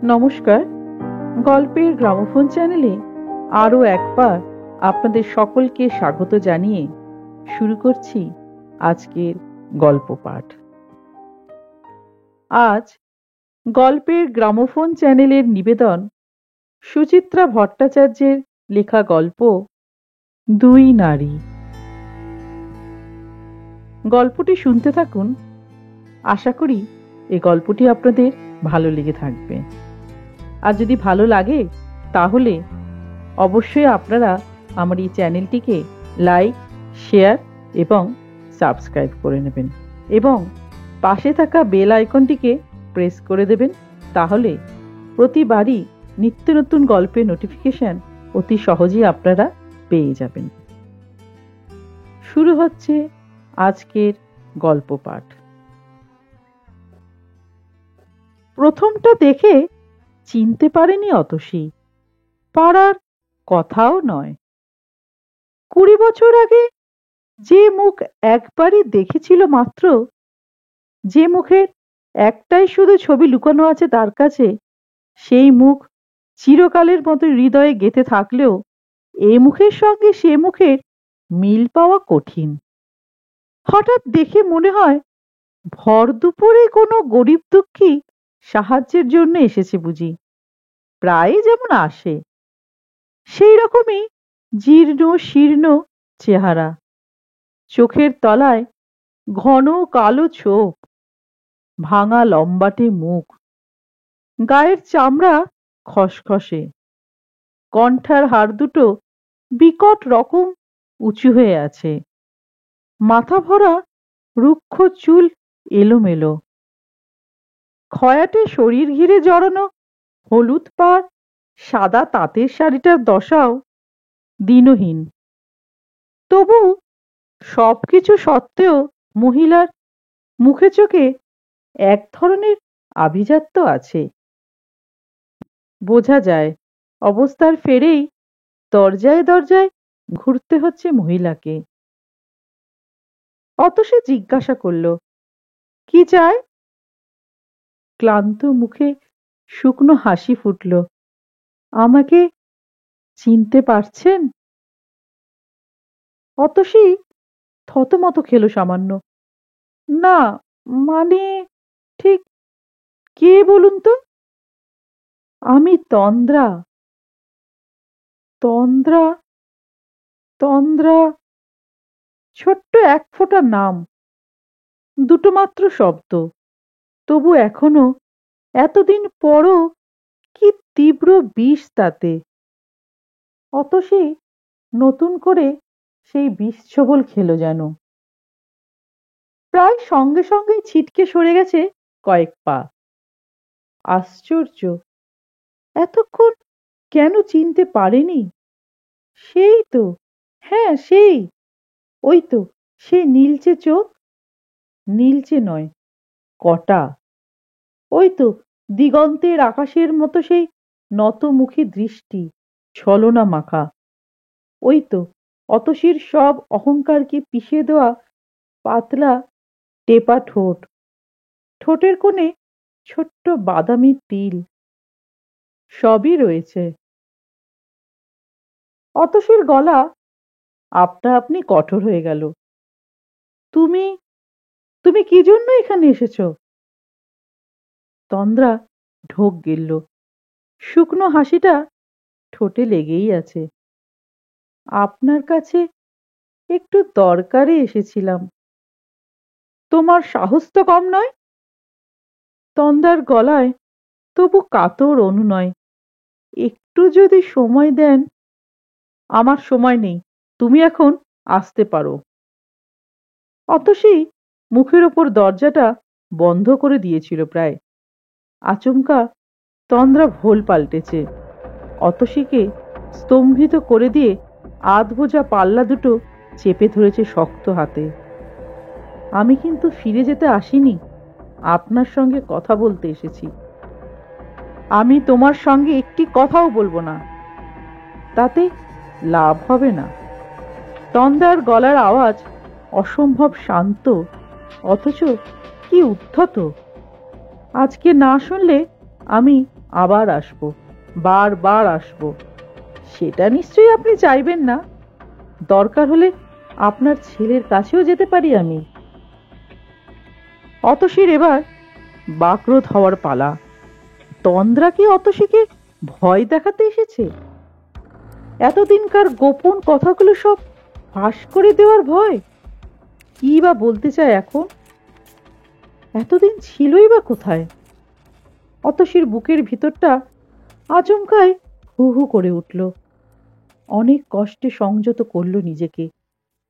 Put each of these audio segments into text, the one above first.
নমস্কার, গল্পের গ্রামোফোন চ্যানেলে আরও একবার আপনাদের সকলকে স্বাগত জানিয়ে শুরু করছি আজকের গল্প পাঠ। আজ গল্পের গ্রামোফোন চ্যানেলের নিবেদন সুচিত্রা ভট্টাচার্যের লেখা গল্প দুই নারী। গল্পটি শুনতে থাকুন। আশা করি এই গল্পটি আপনাদের ভালো লেগে থাকবে। আর যদি ভালো লাগে তাহলে অবশ্যই আপনারা আমার এই চ্যানেলটিকে লাইক, শেয়ার এবং সাবস্ক্রাইব করে নেবেন এবং পাশে থাকা বেল আইকনটিকে প্রেস করে দেবেন। তাহলে প্রতিবারই নিত্য নতুন গল্পের নোটিফিকেশন অতি সহজেই আপনারা পেয়ে যাবেন। শুরু হচ্ছে আজকের গল্প পাঠ। প্রথমটা দেখে চিনতে পারেনি অতসী। পাড়ার কথাও নয়। 20 বছর আগে যে মুখ একবারই দেখেছিল মাত্র, যে মুখের একটাই শুধু ছবি লুকানো আছে তার কাছে, সেই মুখ চিরকালের মতো হৃদয়ে গেঁথে থাকলেও এ মুখের সঙ্গে সে মুখের মিল পাওয়া কঠিন। হঠাৎ দেখে মনে হয় ভর দুপুরে কোনো গরিব দুঃখী সাহায্যের জন্য এসেছে বুঝি। প্রায় যেমন আসে, সেই রকমই জীর্ণ শীর্ণ চেহারা, চোখের তলায় ঘন কালো চোখ, ভাঙা লম্বাটে মুখ, গায়ের চামড়া খসখসে, কণ্ঠার হাড় দুটো বিকট রকম উঁচু হয়ে আছে, মাথা ভরা রুক্ষ চুল এলোমেলো, খয়াটে শরীর ঘিরে জড়ানো হলুদ পাড় সাদা তাঁতের শাড়িটার দশাও দিনহীন। তবু সবকিছু সত্ত্বেও মহিলার মুখে চোখে এক ধরনের আভিজাত্য আছে। বোঝা যায় অবস্থার ফেরেই দরজায় দরজায় ঘুরতে হচ্ছে মহিলাকে। অতসী জিজ্ঞাসা করল, কি চায়? ক্লান্ত মুখে শুকনো হাসি ফুটল। আমাকে চিনতে পারছেন? অতসী থতমত খেল সামান্য। না, মানে ঠিক কে বলুন তো? আমি তন্দ্রা। তন্দ্রা? তন্দ্রা? ছোট্ট এক ফোঁটা নাম, দুটো মাত্র শব্দ, তবু এখনো এতদিন পরও কি তীব্র বিষ তাতে। অতসী নতুন করে সেই বিষ ছোবল খেলো যেন। প্রায় সঙ্গে সঙ্গেই ছিটকে সরে গেছে কয়েক পা। আশ্চর্য, এতক্ষণ কেন চিনতে পারেনি? সেই তো, হ্যাঁ সেই, ওই তো সেই নীলচে চোখ, নীলচে নয় কটা, ওই তো দিগন্তের আকাশের মতো সেই নতমুখী দৃষ্টি, ছলনা মাখা, ওই তো অতসীর সব অহংকারকে পিষে দেওয়া পাতলা টেপা ঠোঁট, ঠোঁটের কোণে ছোট্ট বাদামি তিল, সবই রয়েছে। অতসীর গলা আপনা আপনি কঠোর হয়ে গেল। তুমি তুমি কি জন্য এখানে এসেছো? তন্দ্রা ঢোক গিলল। শুকনো হাসিটা ঠোঁটে লেগেই আছে। আপনার কাছে একটু দরকারে এসেছিলাম। তোমার সাহস তো কম নয়। তন্দ্রার গলায় তবু কাতর অনুনয়। একটু যদি সময় দেন। আমার সময় নেই, তুমি এখন আসতে পারো। অতসী মুখের ওপর দরজাটা বন্ধ করে দিয়েছিল প্রায়। আচমকা তন্দ্রা ভোল পাল্টেছে। অতসীকে স্তম্ভিত করে দিয়ে আধবোঝা পাল্লা দুটো চেপে ধরেছে শক্ত হাতে। আমি কিন্তু ফিরে যেতে আসিনি, আপনার সঙ্গে কথা বলতে এসেছি। আমি তোমার সঙ্গে একটি কথাও বলবো না, তাতে লাভ হবে না। তন্দ্রার গলার আওয়াজ অসম্ভব শান্ত, অথচ কি উদ্ধত। আজকে না শুনলে আমি আবার আসবো, বারবার আসবো। সেটা নিশ্চয়ই আপনি চাইবেন না। দরকার হলে আপনার ছেলের কাছেও যেতে পারি আমি। অতসীর এবার বাকরোধ হওয়ার পালা। তন্দ্রা কি অতসীকে ভয় দেখাতে এসেছে? এতদিনকার গোপন কথাগুলো সব ফাঁস করে দেওয়ার ভয়? কি বা বলতে চায় এখন? এতদিন ছিলই বা কোথায়? অতসীর বুকের ভিতরটা আচমকায় হু হু করে উঠল। অনেক কষ্টে সংযত করল নিজেকে।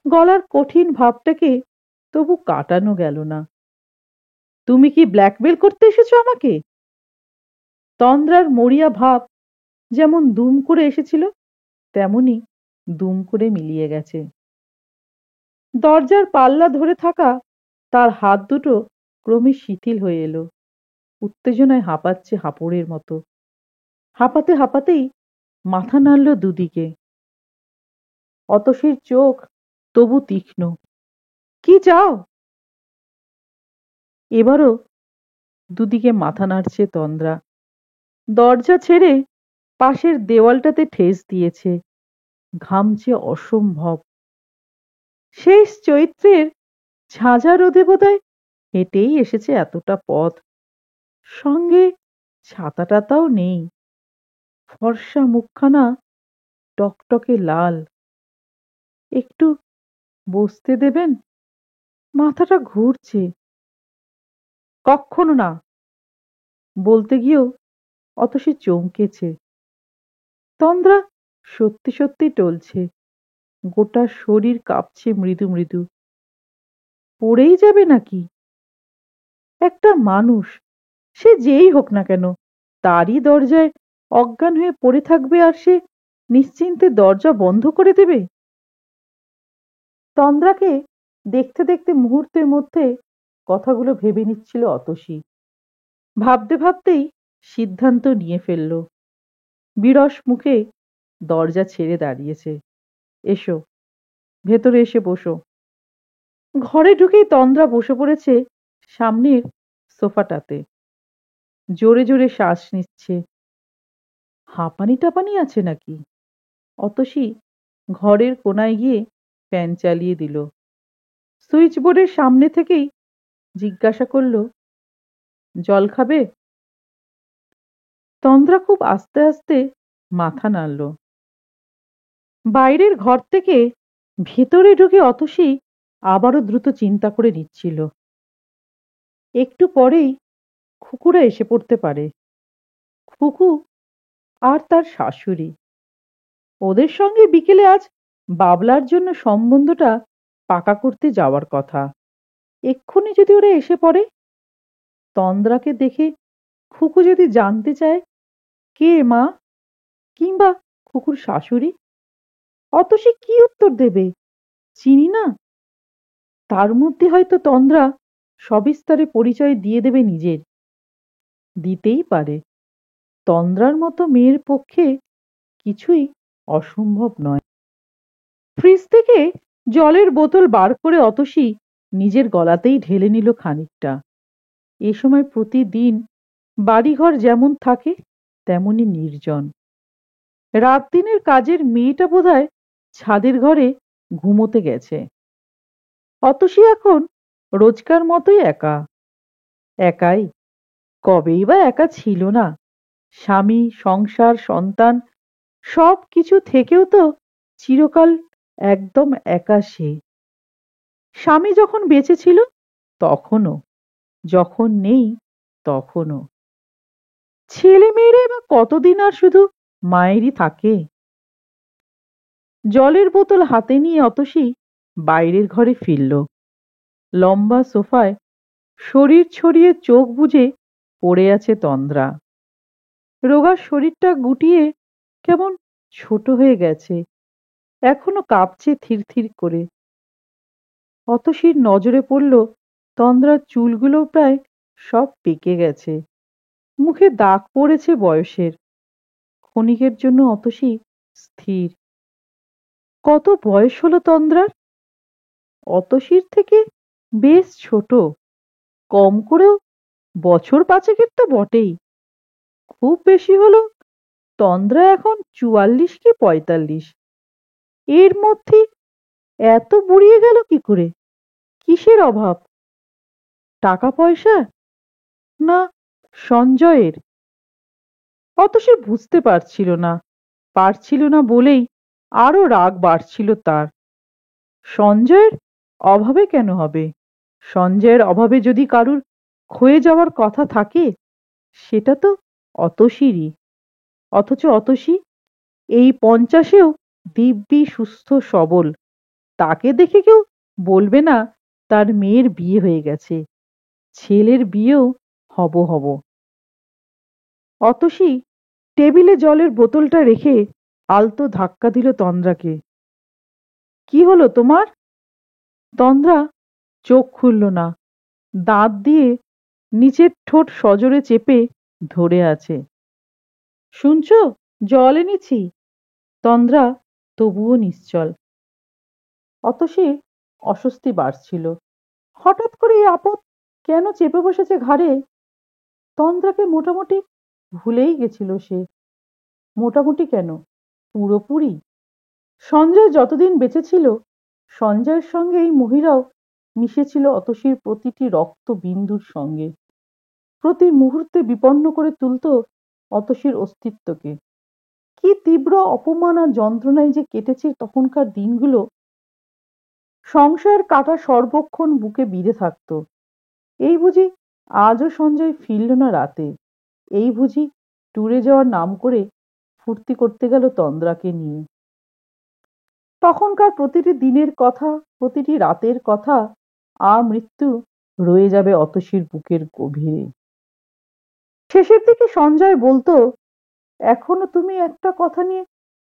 গলার কঠিন ভাবটাকে তবু কাটানো গেল না। তুমি কি ব্ল্যাকমেল করতে এসেছো আমাকে? তন্দ্রার মরিয়া ভাব যেমন দুম করে এসেছিল, তেমনি দুম করে মিলিয়ে গেছে। দরজার পাল্লা ধরে থাকা তার হাত দুটো ক্রমে শিথিল হয়ে এলো। উত্তেজনায় হাঁপাচ্ছে হাঁপড়ের মতো। হাঁপাতে হাঁপাতেই মাথা নাড়ল দুদিকে। অতসীর চোখ তবু তীক্ষ্ণ। কি চাও? এবারও দুদিকে মাথা নাড়ছে তন্দ্রা। দরজা ছেড়ে পাশের দেওয়ালটাতে ঠেস দিয়েছে। ঘামছে অসম্ভব। শেষ চৈত্রের ঝাঁঝা রোদে বোধহয় হেঁটেই এসেছে এতটা পথ। সঙ্গে ছাতা টাতাও নেই। ফর্সা মুখখানা টকটকে লাল। একটু বসতে দেবেন? মাথাটা ঘুরছে। কক্ষনো না। বলতে গিয়েও অতসী চমকেছে। তন্দ্রা সত্যি সত্যি টলছে। গোটা শরীর কাঁপছে মৃদু মৃদু। পড়েই যাবে নাকি? একটা মানুষ, সে যেই হোক না কেন, তারই দরজায় অজ্ঞান হয়ে পড়ে থাকবে আর সে নিশ্চিন্তে দরজা বন্ধ করে দেবে? তন্দ্রাকে দেখতে দেখতে মুহূর্তের মধ্যে কথাগুলো ভেবে নিচ্ছিল অতসী। ভাবতে ভাবতেই সিদ্ধান্ত নিয়ে ফেলল। বিরস মুখে দরজা ছেড়ে দাঁড়িয়েছে। এসো, ভেতরে এসে বসো। ঘরে ঢুকেই তন্দ্রা বসে পড়েছে সামনের সোফাটাতে। জোরে জোরে শ্বাস নিচ্ছে। হাঁপানি টাপানি আছে নাকি? অতসী ঘরের কোনায় গিয়ে ফ্যান চালিয়ে দিল। সুইচ বোর্ডের সামনে থেকেই জিজ্ঞাসা করল, জল খাবে? তন্দ্রা খুব আস্তে আস্তে মাথা নাড়ল। বাইরের ঘর থেকে ভেতরে ঢুকে অতসী আবারও দ্রুত চিন্তা করে নিচ্ছিল। একটু পরেই খুকুরা এসে পড়তে পারে। খুকু আর তার শাশুড়ি। ওদের সঙ্গে বিকেলে আজ বাবলার জন্য সম্বন্ধটা পাকা করতে যাওয়ার কথা। এক্ষুনি যদি ওরা এসে পড়ে, তন্দ্রাকে দেখে খুকু যদি জানতে চায় কে মা, কিংবা খুকুর শাশুড়ি, অতসী কি উত্তর দেবে? চিনি না। তার মধ্যে হয়তো তন্দ্রা সবিস্তারে পরিচয় দিয়ে দেবে নিজের। দিতেই পারে। তন্দ্রার মতো মেয়ের পক্ষে কিছুই অসম্ভব নয়। ফ্রিজ থেকে জলের বোতল বার করে অতসী নিজের গলাতেই ঢেলে নিল খানিকটা। এ সময় প্রতিদিন বাড়িঘর যেমন থাকে তেমনি নির্জন। রাত দিনের কাজের মেয়েটা বোধহয় ছাদের ঘরে ঘুমোতে গেছে। অতসী এখন রোজকার মতোই একা। একাই, কবেই বা একা ছিল না। স্বামী, সংসার, সন্তান সব কিছু থেকেও তো চিরকাল একদম একা সে। স্বামী যখন বেঁচে ছিল তখনও, যখন নেই তখনও। ছেলে মেয়েরা বা কতদিন আর শুধু মায়েরই থাকে। জলের বোতল হাতে নিয়ে অতসী বাইরের ঘরে ফিরল। লম্বা সোফায় শরীর ছড়িয়ে চোখ বুজে পড়ে আছে তন্দ্রা। রোগা শরীরটা গুটিয়ে কেমন ছোট হয়ে গেছে। এখনো কাঁপছে থির থির করে। অতসীর নজরে পড়ল তন্দ্রার চুলগুলো প্রায় সব পেকে গেছে। মুখে দাগ পড়েছে বয়সের। ক্ষণিকের জন্য অতসী স্থির। কত বয়স হলো তন্দ্রার? অতসীর থেকে বেশ ছোট। কম করেও বছর পাঁচেকের তো বটেই। খুব বেশি হলো তন্দ্রা এখন 44 কি 45। এর মধ্যে এত বুড়িয়ে গেল কি করে? কিসের অভাব? টাকা পয়সা, না সঞ্জয়ের? অত সে বুঝতে পারছিল না বলেই আরো রাগ বাড়ছিল তার। সঞ্জয়ের অভাবে কেন হবে? সঞ্জয়ের অভাবে যদি কারুর ক্ষয়ে যাওয়ার কথা থাকে সেটা তো অতসীরই। অথচ অতসী এই 50-এও দিব্যি সুস্থ সবল। তাকে দেখে কেউ বলবে না তার মেয়ের বিয়ে হয়ে গেছে। ছেলের বিয়েও হব। অতসী টেবিলে জলের বোতলটা রেখে আলতো ধাক্কা দিল তন্দ্রাকে। কি হলো তোমার? তন্দ্রা চোখ খুলল না। দাঁত দিয়ে নিচের ঠোঁট সজোরে চেপে ধরে আছে। শুনছো, জল এনেছি। তন্দ্রা তবুও নিশ্চল। অতসীর অস্বস্তি বাড়ছিল। হঠাৎ করে এই আপদ কেন চেপে বসেছে ঘাড়ে? তন্দ্রাকে মোটামুটি ভুলেই গেছিল সে। মোটামুটি কেন, পুরোপুরি। সঞ্জয় যতদিন বেঁচে ছিল সঞ্জয়ের সঙ্গে এই মহিলাও মিশেছিল অতসীর প্রতিটি রক্ত বিন্দুর সঙ্গে। প্রতি মুহূর্তে বিপন্ন করে তুলত অতসীর অস্তিত্বকে। কি তীব্র অপমান আর যন্ত্রণায় যে কেটেছে তখনকার দিনগুলো। সংশয়ের কাঁটা সর্বক্ষণ বুকে বিঁধে থাকতো। এই বুঝি আজও সঞ্জয় ফিরল না রাতে? এই বুঝি ট্যুরে যাওয়ার নাম করে ফুর্তি করতে গেল তন্দ্রাকে নিয়ে? তখনকার প্রতিটি দিনের কথা, প্রতিটি রাতের কথা মৃত্যু রয়ে যাবে অতসীর বুকের গভীরে। শেষের দিকে সঞ্জয় বলতো, এখনো তুমি একটা কথা নিয়ে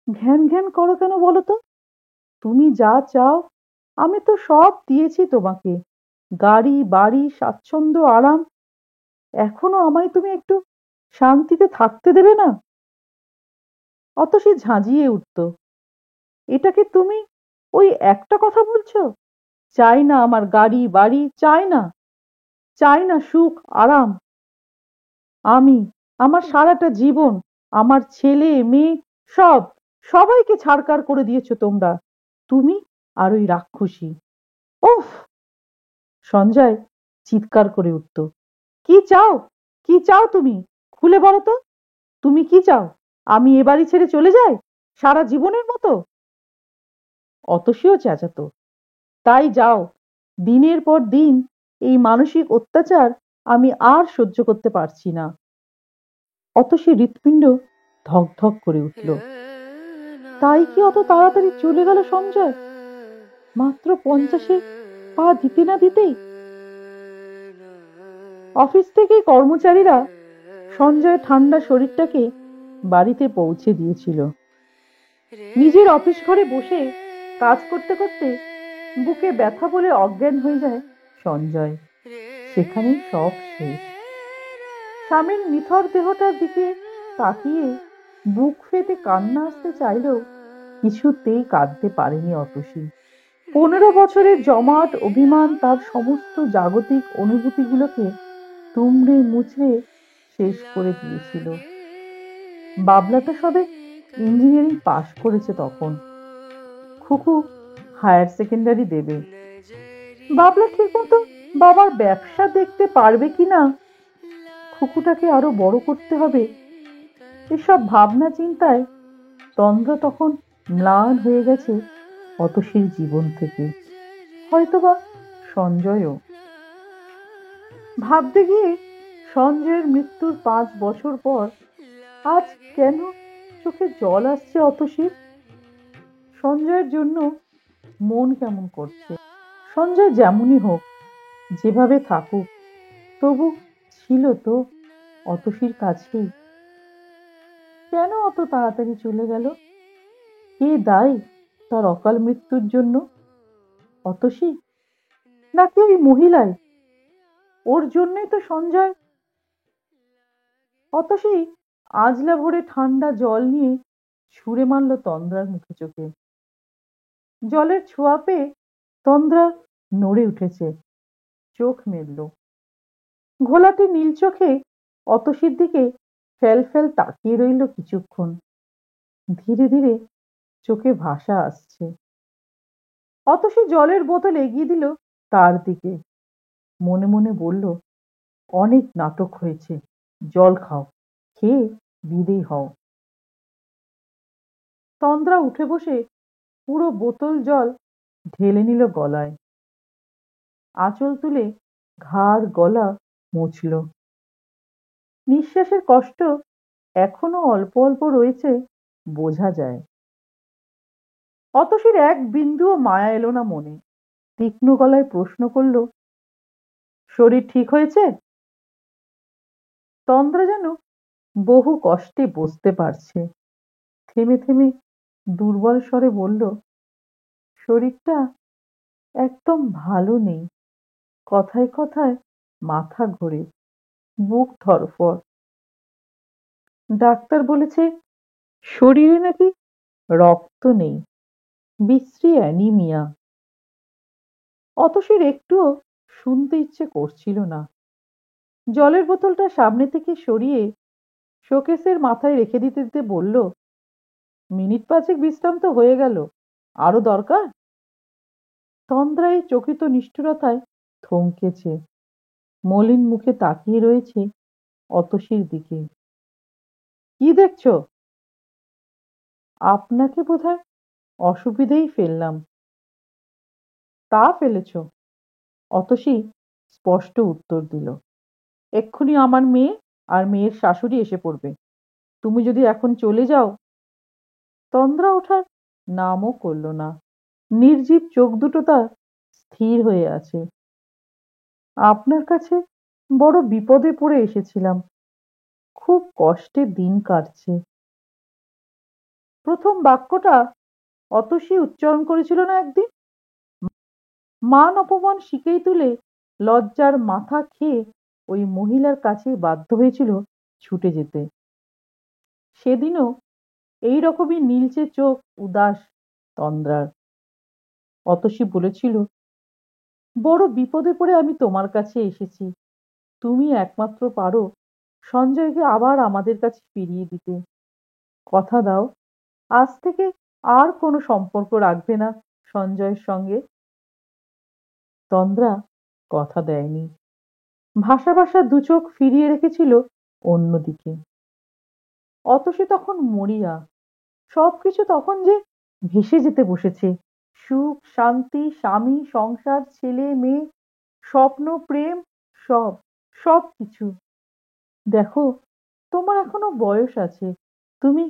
ঘ্যান ঘ্যান করো কেন বলো তো? তুমি যা চাও আমি তো সব দিয়েছি তোমাকে, গাড়ি বাড়ি স্বাচ্ছন্দ্য আরাম। এখনো আমায় তুমি একটু শান্তিতে থাকতে দেবে না? অতসী ঝাঁঝিয়ে উঠত, এটাকে তুমি ওই একটা কথা বলছো? চাই না আমার গাড়ি বাড়ি, চাই না সুখ আরাম। আমি, আমার সারাটা জীবন, আমার ছেলে মেয়ে সবাইকে ছাড়কার করে দিয়েছো তোমরা, তুমি আর ওই রাক্ষসী। ওফ! সঞ্জয় চিৎকার করে উঠত, কি চাও? কি চাও তুমি? খুলে বলো তো, তুমি কি চাও? আমি এ বাড়ি ছেড়ে চলে যাই সারা জীবনের মতো? অতসীও চেঁচাতো, তাই যাও। দিনের পর দিন এই মানসিক অত্যাচার আমি আর সহ্য করতে পারছি না। অতসী হৃৎপিণ্ড ধক ধক করে উঠল। তাই কি অত তাড়াতাড়ি চলে গেল সঞ্জয়? মাত্র 50-এ পা দিতে না দিতেই? অফিস থেকে কর্মচারীরা সঞ্জয় ঠান্ডা শরীরটাকে বাড়িতে পৌঁছে দিয়েছিল। নিজের অফিস ঘরে বসে কাজ করতে করতে বুকে ব্যথা বলে অজ্ঞান হয়ে যায় সঞ্জয়। সেখানেই সব শেষ। স্বামীর নিথর দেহটার দিকে তাকিয়ে বুক ফেটে কান্না আসতে চাইলেও কিছুতেই কাঁদতে পারেনি অতসী। 15 বছরের জমাট অভিমান তার সমস্ত জাগতিক অনুভূতিগুলোকে তুমড়ে মুচড়ে শেষ করে দিয়েছিল। বাবলাটা সবে ইঞ্জিনিয়ারিং পাশ করেছে তখন। খুকু হায়ার সেকেন্ডারি দেবে। বাবলা ঠিক মতো বাবার ব্যবসা দেখতে পারবে কিনা, খুকুটাকে আরো বড় করতে হবে, এসব ভাবনা চিন্তায় তন্দ্রা তখন ম্লান হয়ে গেছে অতসীর জীবন থেকে। হয়তোবা সঞ্জয়ও। ভাবতে গিয়ে সঞ্জয়ের মৃত্যুর 5 বছর পর আজ কেন চোখে জল আসছে অতসীর। সঞ্জয়ের জন্য মন কেমন করছে। সঞ্জয় যেমনই হোক, যেভাবে থাকুক, তবু ছিল তো অতসীর কাছেই। কেন অত তাড়াতাড়ি চলে গেল? কে দায়ী তার অকাল মৃত্যুর জন্য? অতসী নাকি ওই মহিলাই? ওর জন্যই তো সঞ্জয়। অতসী আজলা ভরে ঠান্ডা জল নিয়ে ছুঁড়ে মারল তন্দ্রার মুখে চোখে। জলের ছোঁয়া পেয়ে তন্দ্রা নড়ে উঠেছে, চোখ মেলল। ঘোলাটে নীল চোখে অতসীর দিকে ফেল ফেল তাকিয়ে রইল কিছুক্ষণ। ধীরে ধীরে চোখে ভাষা আসছে। অতসী জলের বোতল এগিয়ে দিল তার দিকে। মনে মনে বলল, অনেক নাটক হয়েছে, জল খাও, খেয়ে বিদেয় হও। তন্দ্রা উঠে বসে পুরো বোতল জল ঢেলে নিল গলায়। আঁচল তুলে ঘাড় গলা মুছল। নিঃশ্বাসের কষ্ট এখনো অল্প অল্প রয়েছে, বোঝা যায়। অতসীর এক বিন্দুও মায়া এলো না মনে। তীক্ষ্ণ গলায় প্রশ্ন করল, শরীর ঠিক হয়েছে? তন্দ্রা যেন বহু কষ্টে বসতে পারছে। থেমে থেমে দুর্বল স্বরে বলল, শরীরটা একদম ভালো নেই। কথায় কথায় মাথা ঘোরে, বুক ধড়ফড়। ডাক্তার বলেছে শরীরে নাকি রক্ত নেই, বিশ্রী অ্যানিমিয়া। অতসীর একটুও শুনতে ইচ্ছে করছিল না। জলের বোতলটা সামনে থেকে সরিয়ে শোকেসের মাথায় রেখে দিতে দিতে বলল, মিনিট পাঁচেক বিশ্রাম তো হয়ে গেল, আরো দরকার? তন্দ্রা এই চকিত নিষ্ঠুরতায় থমকেছে। মলিন মুখে তাকিয়ে রয়েছে অতসীর দিকে। কি দেখছো? আপনাকে বোধহয় অসুবিধেই ফেললাম। তা ফেলেছ? অতসী স্পষ্ট উত্তর দিল, এক্ষুনি আমার মেয়ে আর মেয়ের শাশুড়ি এসে পড়বে। তুমি যদি এখন চলে যাও। তন্দ্রা ওঠার নামও করল না। নির্জীব চোখ দুটো তার স্থির হয়ে আছে। আপনার কাছে বড় বিপদে পড়ে এসেছিলাম, খুব কষ্টে দিন কাটছে। প্রথম বাক্যটা অতসী উচ্চারণ করেছিল না একদিন। মান অপমান শিকেই তুলে লজ্জার মাথা খেয়ে ওই মহিলার কাছে বাধ্য হয়েছিল ছুটে যেতে। সেদিনও এই রকমই নীলচে চোখ উদাস তন্দ্রার। অতসী বলেছিল, বড় বিপদে পড়ে আমি তোমার কাছে এসেছি। তুমি একমাত্র পারো সঞ্জয়কে আবার আমাদের কাছে ফিরিয়ে দিতে। কথা দাও, আজ থেকে আর কোনো সম্পর্ক রাখবে না সঞ্জয়ের সঙ্গে। তন্দ্রা কথা দেয়নি। ভাসা ভাসা দুচোখ ফিরিয়ে রেখেছিল অন্যদিকে। অতসী তখন মরিয়া। সবকিছু তখন যে ভেসে যেতে বসেছে। সুখ, শান্তি, স্বামী, সংসার, ছেলে মেয়ে, স্বপ্ন, প্রেম, সব, সবকিছু। দেখো, তোমার এখনো বয়স আছে, তুমি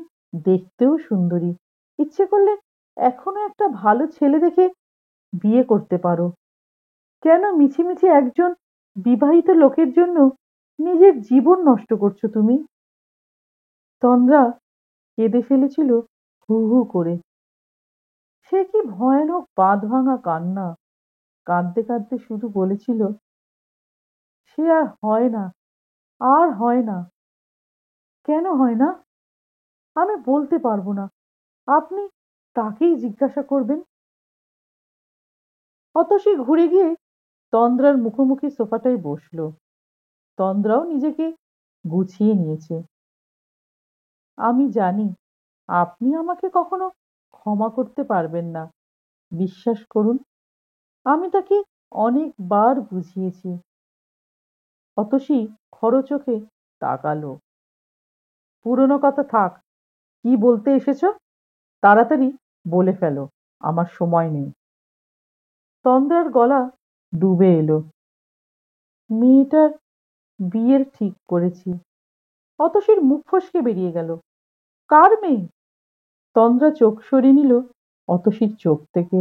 দেখতেও সুন্দরী। ইচ্ছে করলে এখনো একটা ভালো ছেলে দেখে বিয়ে করতে পারো। কেন মিছিমিছি একজন বিবাহিত লোকের জন্য নিজের জীবন নষ্ট করছো তুমি? তন্দ্রা কেঁদে ফেলেছিল হু হু করে। সে কি ভয়ানক বাঁধ ভাঙা কান্না! কাঁদতে কাঁদতে শুধু বলেছিল, সে আর হয় না, আর হয় না। কেন হয় না? আমি বলতে পারবো না, আপনি তাকেই জিজ্ঞাসা করবেন। অতসী ঘুরে গিয়ে তন্দ্রার মুখোমুখি সোফাটায় বসলো। তন্দ্রাও নিজেকে গুছিয়ে নিয়েছে। আমি জানি আপনি আমাকে কখনো ক্ষমা করতে পারবেন না, বিশ্বাস করুন। আমি তাকে অনেকবার বুঝিয়েছি। অতসী খরচোখে তাকালো। পুরনো কথা থাক, কি বলতে এসেছো তাড়াতাড়ি বলে ফেলো, আমার সময় নেই। তন্দ্রার গলা ডুবে এলো। মেয়েটার বিয়ের ঠিক করেছি। অতসীর মুখ ফসকে বেরিয়ে গেল, কার মেয়ে? তন্দ্রা চোখ সরিয়ে নিল অতসীর চোখ থেকে।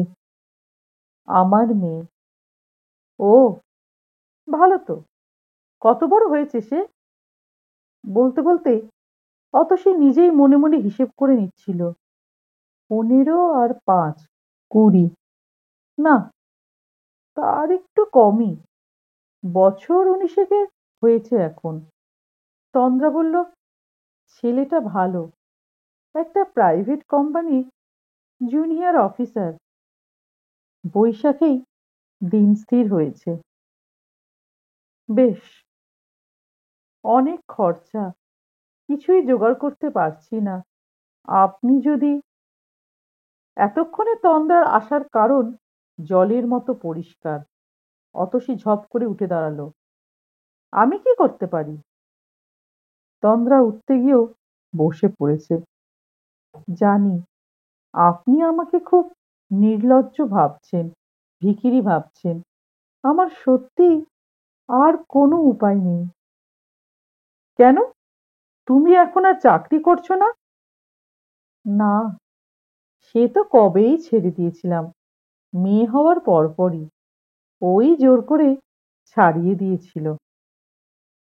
আমার মেয়ে। ও, ভালো তো। কত বড় হয়েছে সে? বলতে বলতে অতসী নিজেই মনে মনে হিসেব করে নিচ্ছিল। 15 আর 5, 20। না, তার একটু কমই। বছর 19 হয়েছে এখন। তন্দ্রা বলল, ছেলেটা ভালো, একটা প্রাইভেট কোম্পানির জুনিয়র অফিসার। বৈশাখেই দিন স্থির হয়েছে। বেশ, অনেক খরচা, কিছুই জোগাড় করতে পারছি না। আপনি যদি এতক্ষণে তন্দ্রার আসার কারণ জলের মতো পরিষ্কার। অতসী ঝপ করে উঠে দাঁড়ালো। আমি কি করতে পারি? তন্দ্রা উঠতে গিয়েও বসে পড়েছে। জানি আপনি আমাকে খুব নির্লজ্জ ভাবছেন, ভিখিরি ভাবছেন। আমার সত্যি আর কোনো উপায় নেই। কেন? তুমি এখন আর চাকরি করছো না? না, সে তো কবেই ছেড়ে দিয়েছিলাম, মেয়ে হওয়ার পরপরই। ওই জোর করে ছাড়িয়ে দিয়েছিল।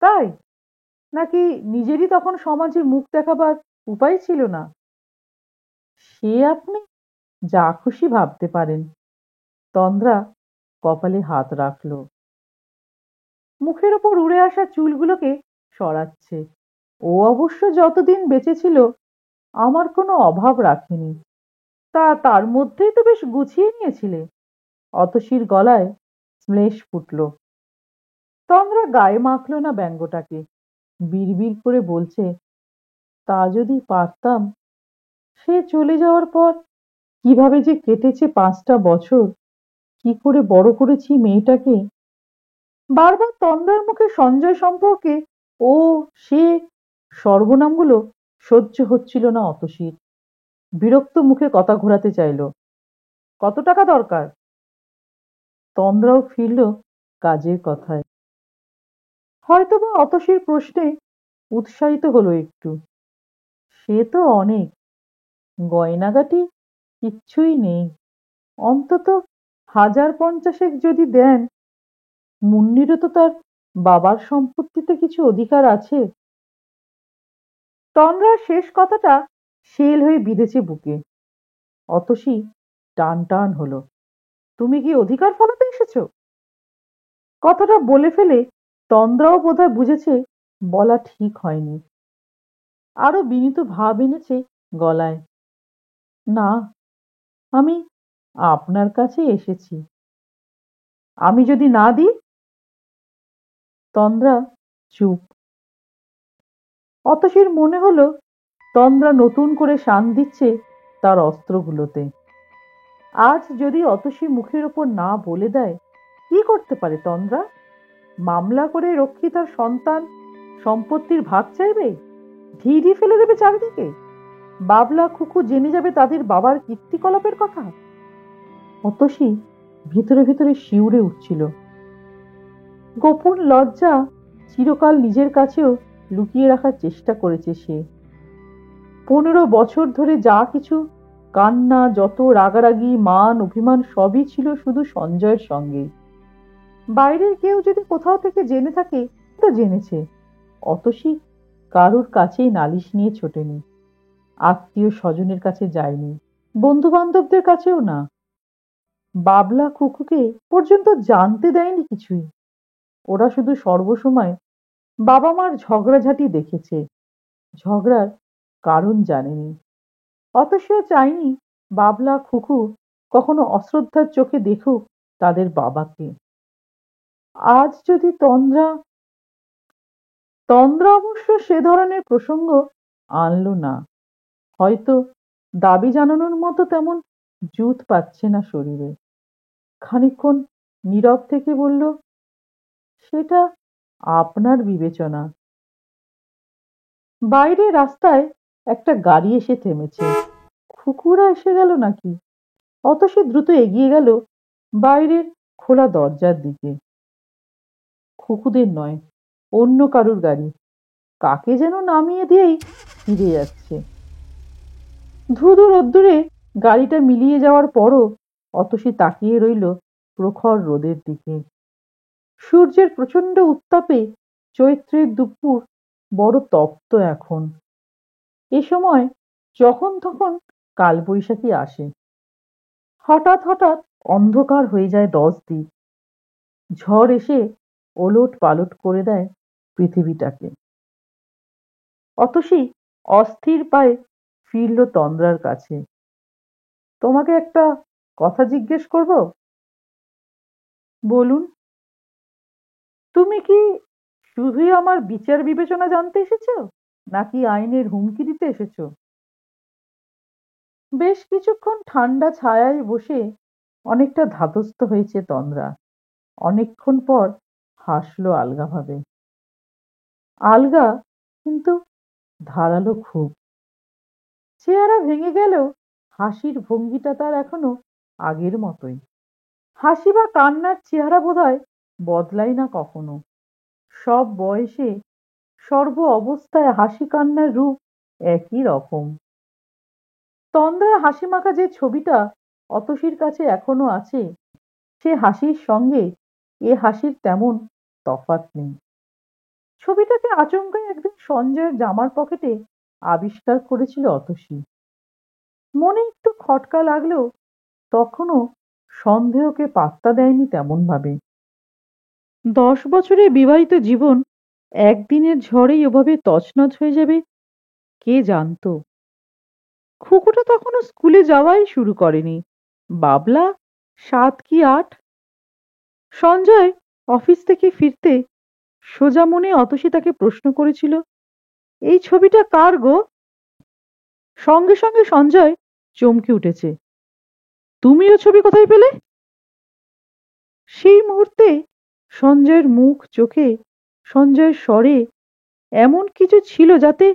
তাই? নাকি নিজেরই তখন সমাজে মুখ দেখাবার উপায় ছিল না? সে আপনি যা খুশি ভাবতে পারেন। তন্দ্রা কপালে হাত রাখল, মুখের ওপর উড়ে আসা চুলগুলোকে সরাচ্ছে। ও অবশ্য যতদিন বেঁচে ছিল আমার কোনো অভাব রাখেনি। তার মধ্যেই তো বেশ গুছিয়ে নিয়েছিলে। অতসীর গলায় শ্লেষ ফুটল। তন্দ্রা গায়ে মাখল না ব্যঙ্গটাকে। বিড়বিড় করে বলছে, তা যদি পারতাম। সে চলে যাওয়ার পর কিভাবে যে কেটেছে 5টা বছর, কি করে বড় করেছি মেয়েটাকে। বারবার তন্দ্রার মুখে সঞ্জয় সম্পর্কে ও সে সর্বনামগুলো সহ্য হচ্ছিল না অতসীর। বিরক্ত মুখে কথা ঘোরাতে চাইল। কত টাকা দরকার? তন্দ্রাও ফিরল কাজের কথায়। হয়তোবা অতসীর প্রশ্নে উৎসাহিত হলো একটু। সে তো অনেক, গয়নাগাটি কিচ্ছুই নেই। অন্তত 1,050 যদি দেন। মুন্নিরও তো তার বাবার সম্পত্তিতে কিছু অধিকার আছে। তন্দ্রার শেষ কথাটা শেল হয়ে বিঁধেছে বুকে। অতসী টান টান হলো। তুমি কি অধিকার ফলাতে এসেছো? কথাটা বলে ফেলে তন্দ্রাও বোধহয় বুঝেছে বলা ঠিক হয়নি। আরো বিনীত ভাব এনেছে গলায়। না, আমি আপনার কাছে এসেছি। আমি যদি না দিই? তন্দ্রা চুপ। অতসীর মনে হলো তন্দ্রা নতুন করে শান দিচ্ছে তার অস্ত্রগুলোতে। আজ যদি অতসী মুখের ওপর না বলে দেয়, কি করতে পারে তন্দ্রা? মামলা করে রক্ষিতার সন্তান সম্পত্তির ভাগ চাইবে? ঢিঢি ফেলে দেবে চারিদিকে? বাবলা খুকু জেনে যাবে তাদের বাবার কীর্তিকলাপের কথা। অতসী ভিতরে ভিতরে শিউরে উঠছিল। গোপন লজ্জা চিরকাল নিজের কাছেও লুকিয়ে রাখার চেষ্টা করেছে সে। 15 বছর ধরে যা কিছু কান্না, যত রাগারাগি, মান অভিমান সবই ছিল শুধু সঞ্জয়ের সঙ্গে। বাইরের কেউ যদি কোথাও থেকে জেনে থাকে তো জেনেছে। অতসী কারুর কাছেই নালিশ নিয়ে ছোটেনি, আত্মীয় স্বজনের কাছে যায়নি, বন্ধু বান্ধবদের কাছেও না। বাবলা খুকুকে পর্যন্ত জানতে দেয়নি কিছুই। ওরা শুধু সর্বসময় বাবা মার ঝগড়াঝাটি দেখেছে, ঝগড়ার কারণ জানেনি। অতসীও চায়নি বাবলা খুকু কখনো অশ্রদ্ধার চোখে দেখুক তাদের বাবাকে। আজ যদি তন্দ্রা অবশ্য সে ধরনের প্রসঙ্গ আনলো না। হয়তো দাবি জানানোর মতো তেমন জুত পাচ্ছে না শরীরে। খানিকক্ষণ নীরব থেকে বলল, সেটা আপনার বিবেচনা। বাইরে রাস্তায় একটা গাড়ি এসে থেমেছে। খুকুরা এসে গেল নাকি? অতসী দ্রুত এগিয়ে গেল বাইরের খোলা দরজার দিকে। খুকুদের নয়, অন্য কারুর গাড়ি। কাকে যেন নামিয়ে দিয়েই ফিরে যাচ্ছে। ধুধু রোদ্দুরে গাড়িটা মিলিয়ে যাওয়ার পরও অতসী তাকিয়ে রইল প্রখর রোদের দিকে। সূর্যের প্রচণ্ড উত্তাপে চৈত্রের দুপুর বড় তপ্ত এখন। এ সময় যখন তখন কালবৈশাখী আসে। হঠাৎ হঠাৎ অন্ধকার হয়ে যায় 10 দিক। ঝড় এসে ওলট পালট করে দেয় পৃথিবীটাকে। অতসী অস্থির পায়ে ফিরল তন্দ্রার কাছে। তোমাকে একটা কথা জিজ্ঞেস করব? বলুন। তুমি কি শুধুই আমার বিচার বিবেচনা জানতে এসেছো? নাকি আইনের হুমকি দিতে এসেছো? বেশ কিছুক্ষণ ঠান্ডা ছায়ায় বসে অনেকটা ধাতস্থ হয়েছে তন্দ্রা। অনেকক্ষণ পর হাসলো আলগাভাবে। আলগা, কিন্তু ধারালো খুব। চেহারা ভেঙে গেলেও হাসির ভঙ্গিটা তার এখনো আগের মতোই। হাসি বা কান্নার চেহারা বোধহয় বদলায় না কখনো। সব বয়সে, সর্ব অবস্থায় হাসি কান্নার রূপ একই রকম। তন্দ্রার হাসিমাখা যে ছবিটা অতসীর কাছে এখনো আছে, সে হাসির সঙ্গে এ হাসির তেমন তফাৎ নেই। ছবিটাকে আচমকা একদিন সঞ্জয়ের জামার পকেটে আবিষ্কার করেছিল অতসী। মনে একটু খটকা লাগলেও তখনও সন্দেহকে পাত্তা দেয়নি তেমন ভাবে। 10 বছরের বিবাহিত জীবন একদিনের ঝড়েই ওভাবে তছনছ হয়ে যাবে, কে জানতো। খুকুটা তখনও স্কুলে যাওয়াই শুরু করেনি, বাবলা 7 কি 8। সঞ্জয় অফিস থেকে ফিরতে সোজা মনে অতসী তাকে প্রশ্ন করেছিল, এই ছবিটা কার গো? সঙ্গে সঙ্গে সঞ্জয় চমকে উঠেছে, তুমি ও ছবি কোথায় পেলে? সেই মুহূর্তে সঞ্জয়ের মুখ চোখে, সঞ্জয়ের স্বরে এমন কিছু ছিল যাতে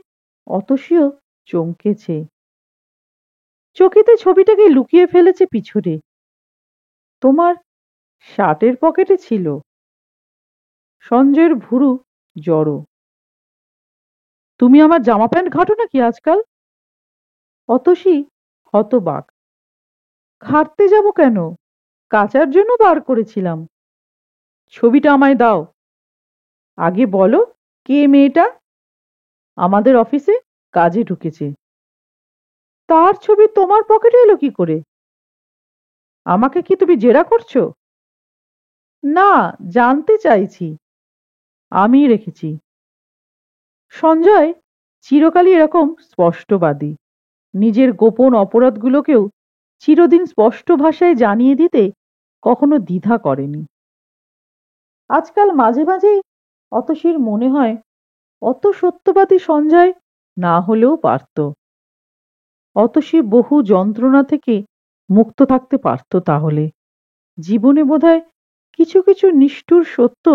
অতসীও চমকেছে। চকিতে ছবিটাকে লুকিয়ে ফেলেছে পিছনে। তোমার শার্টের পকেটে ছিল। সঞ্জয়ের ভুরু জড়ো। তুমি আমার জামা প্যান্ট ঘাঁটো নাকি আজকাল? অতসী হতবাক। ঘাঁটতে যাব কেন, কাচার জন্য বার করেছিলাম। ছবিটা আমায় দাও। আগে বলো, কে মেয়েটা? আমাদের অফিসে কাজে ঢুকেছে। তার ছবি তোমার পকেটে এলো কি করে? আমাকে কি তুমি জেরা করছো? না, জানতে চাইছি। আমি রেখেছি। সঞ্জয় চিরকালই এরকম স্পষ্টবাদী। নিজের গোপন অপরাধগুলোকেও চিরদিন স্পষ্ট ভাষায় জানিয়ে দিতে কখনো দ্বিধা করেনি। আজকাল মাঝে মাঝেই অতসীর মনে হয়, অত সত্যবাদী সঞ্জয় না হলেও পারত। অতসী বহু যন্ত্রণা থেকে মুক্ত থাকতে পারত তাহলে। জীবনে বোধহয় কিছু কিছু নিষ্ঠুর সত্য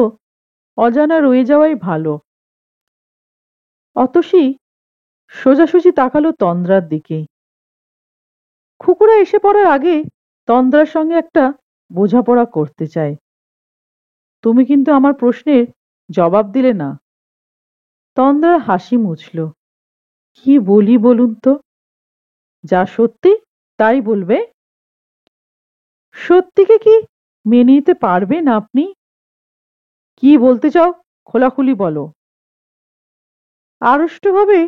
অজানা রয়ে যাওয়াই ভালো। অতসী সোজাসুজি তাকালো তন্দ্রার দিকে। খুকুরা এসে পড়ার আগে তন্দ্রার সঙ্গে একটা বোঝাপড়া করতে চায়। তুমি কিন্তু আমার প্রশ্নের জবাব দিলে না। তন্দ্রার হাসি মুছল। কি বলি বলুন তো? যা সত্যি তাই বলবে। সত্যিকে কি মেনে নিতে পারবেন আপনি? কি বলতে চাও খোলাখুলি বলো। আড়ষ্টভাবে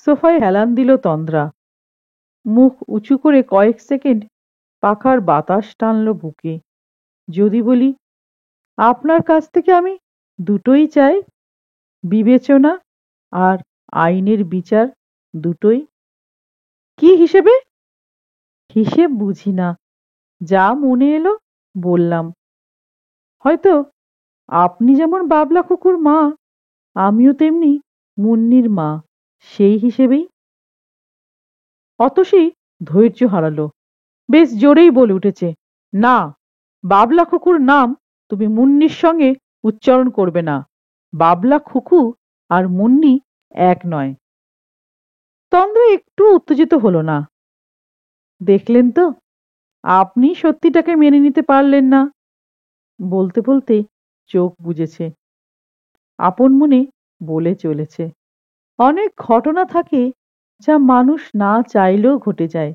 সোফায় হেলান দিল তন্দ্রা। মুখ উঁচু করে কয়েক সেকেন্ড পাখার বাতাস টানল বুকে। যদি বলি, আপনার কাছ থেকে আমি দুটোই চাই, বিবেচনা আর আইনের বিচার, দুটোই। কি হিসেবে? হিসেব বুঝি না, যা মনে এলো বললাম। হয়তো আপনি যেমন বাবলা কুকুর মা, আমিও তেমনি মুন্নির মা, সেই হিসেবেই। অতসী ধৈর্য হারালো। বেশ জোরেই বলে উঠেছে, না, বাবলা খুকুর নাম তুমি মুন্নির সঙ্গে উচ্চারণ করবে না। বাবলা খুকু আর মুন্নি এক নয়। তন্দ্রা একটু উত্তেজিত হলো না। দেখলেন তো, আপনি সত্যিটাকে মেনে নিতে পারলেন না। বলতে বলতে চোখ বুজেছে। আপন মনে বলে চলেছে, অনেক ঘটনা থাকে যা মানুষ না চাইলেও ঘটে যায়,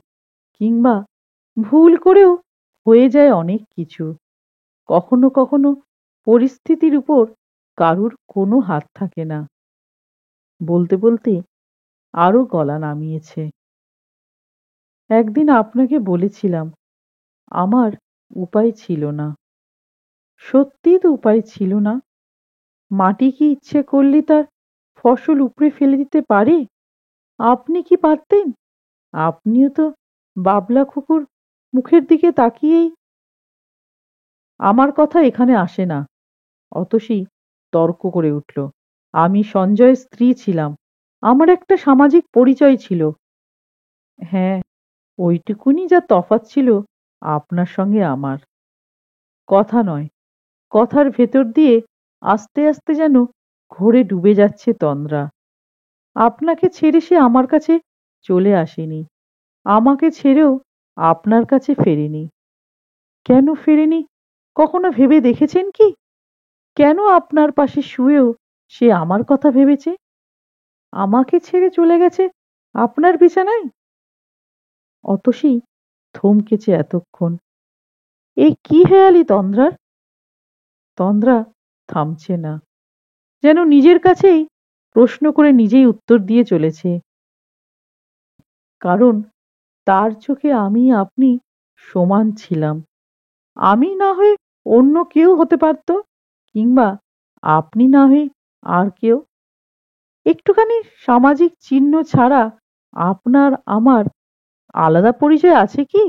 কিংবা ভুল করেও হয়ে যায় অনেক কিছু। কখনো কখনো পরিস্থিতির উপর কারুর কোনো হাত থাকে না। বলতে বলতে আরো গলা নামিয়েছে। একদিন আপনাকে বলেছিলাম, আমার উপায় ছিল না। সত্যিই তো উপায় ছিল না। মাটি কি ইচ্ছে করলে তার ফসল উপড়ে ফেলে দিতে পারে? আপনি কি পারতেন? আপনিও তো বাবলা খুকুর মুখের দিকে তাকিয়েই। আমার কথা এখানে আসে না। অতসী তর্ক করে উঠল, আমি সঞ্জয়ের স্ত্রী ছিলাম, আমার একটা সামাজিক পরিচয় ছিল। হ্যাঁ, ওইটুকুনি যা তফাৎ ছিল আপনার সঙ্গে আমার। কথা নয়, কথার ভেতর দিয়ে আস্তে আস্তে যেন ঘোরে ডুবে যাচ্ছে তন্দ্রা। আপনাকে ছেড়ে সে আমার কাছে চলে আসেনি, আমাকে ছেড়েও আপনার কাছে ফেরেনি। কেন ফেরেনি কখনো ভেবে দেখেছেন কি? কেন আপনার পাশে শুয়েও সে আমার কথা ভেবেছে? আমাকে ছেড়ে চলে গেছে আপনার বিছানায়। অতসী থমকেছে এতক্ষণ। এ কি হেয়ালি তন্দ্রার! তন্দ্রা থামছে না, যেন নিজের কাছেই প্রশ্ন করে নিজেই উত্তর দিয়ে চলেছে। কারণ তার চোখে আমি আপনি সমান ছিলাম। আমি না হয়ে অন্য কেউ হতে পারত, কিংবা আপনি না হয়ে আর কেউ। একটুখানি সামাজিক চিহ্ন ছাড়া আপনার আমার আলাদা পরিচয় আছে কি?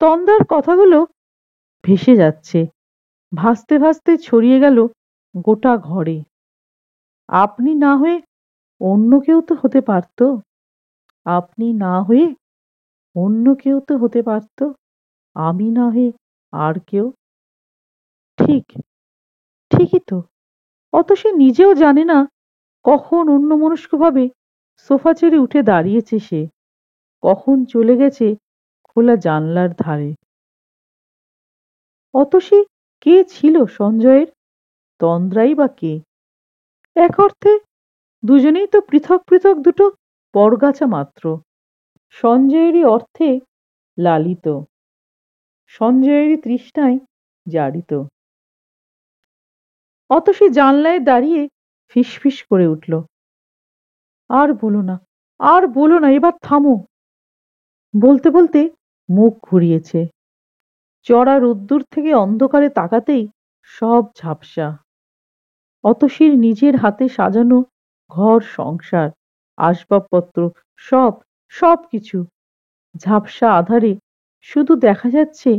তন্দ্রার কথাগুলো ভেসে যাচ্ছে, ভাসতে ভাসতে ছড়িয়ে গেল গোটা ঘরে। আপনি না হয়ে অন্য কেউ তো হতে পারত, আপনি না হয়ে অন্য কেউ তো হতে পারত, আমি না হয়ে আর কেউ। ঠিক, ঠিকই তো। অত সে নিজেও জানে না কখন অন্যমনস্কভাবে সোফা ছেড়ে উঠে দাঁড়িয়েছে সে, কখন চলে গেছে খোলা জানলার ধারে। অতসী কে ছিল সঞ্জয়ের? তন্দ্রাই বা কে? এক অর্থে দুজনেই তো পৃথক পৃথক দুটো বরগাছা মাত্র। সঞ্জয়েরই অর্থে লালিত, সঞ্জয়েরই তৃষ্ণায় জারিত। অতসী জানলায় দাঁড়িয়ে ফিসফিস করে উঠল, আর বলো না, আর বলো না, এবার থামো। বলতে বলতে মুখ ঘুরিয়েছে। চড়া রোদ্দুর থেকে অন্ধকারে তাকাতেই সব ঝাপসা। অতসীর নিজের হাতে সাজানো ঘর সংসার, আসবাবপত্র, সব সব কিছু ঝাপসা আঁধারে শুধু দেখা যাচ্ছে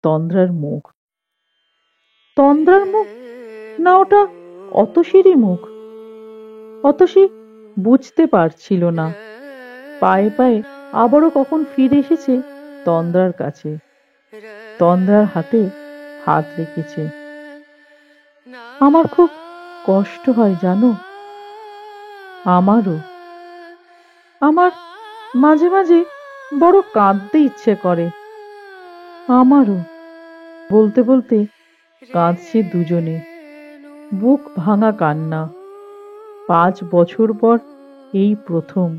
তন্দ্রার মুখ। তন্দ্রার মুখ, না ওটা অতসীরই মুখ? অতসী বুঝতে পারছিল না। পায়ে পায়ে আবারও কখন ফিরে এসেছে তন্দ্রার কাছে, তন্দ্রার হাতে হাত রেখেছে। আমার খুব কষ্ট হয় জানো, আমারও। আমার মাঝে মাঝে বড় কাঁদতে ইচ্ছে করে, আমারও। বলতে বলতে কাঁদছে দুজনে, বুক ভাঙা কান্না। 5 বছর পর এই প্রথম,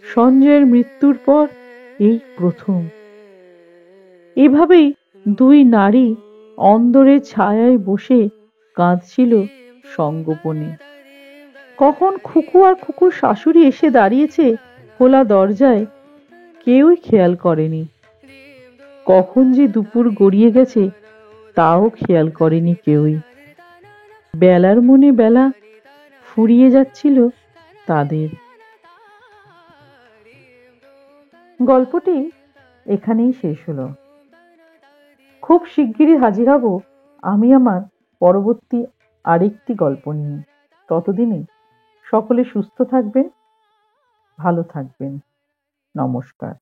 সঞ্জয়ের মৃত্যুর পর এই প্রথম। এভাবেই দুই নারী অন্দরের ছায়ায় বসে কাঁদছিল সঙ্গোপনে। কখন খুকু আর খুকুর শাশুড়ি এসে দাঁড়িয়েছে খোলা দরজায় কেউই খেয়াল করেনি। কখন যে দুপুর গড়িয়ে গেছে তাও খেয়াল করেনি কেউই। বেলার মনে বেলা ফুরিয়ে যাচ্ছিল তাদের। গল্পটি এখানেই শেষ হলো। খুব শিগগিরই হাজির হব আমি আমার পরবর্তী আরেকটি গল্প নিয়ে। ততদিনে সকলে সুস্থ থাকবেন, ভালো থাকবেন। নমস্কার।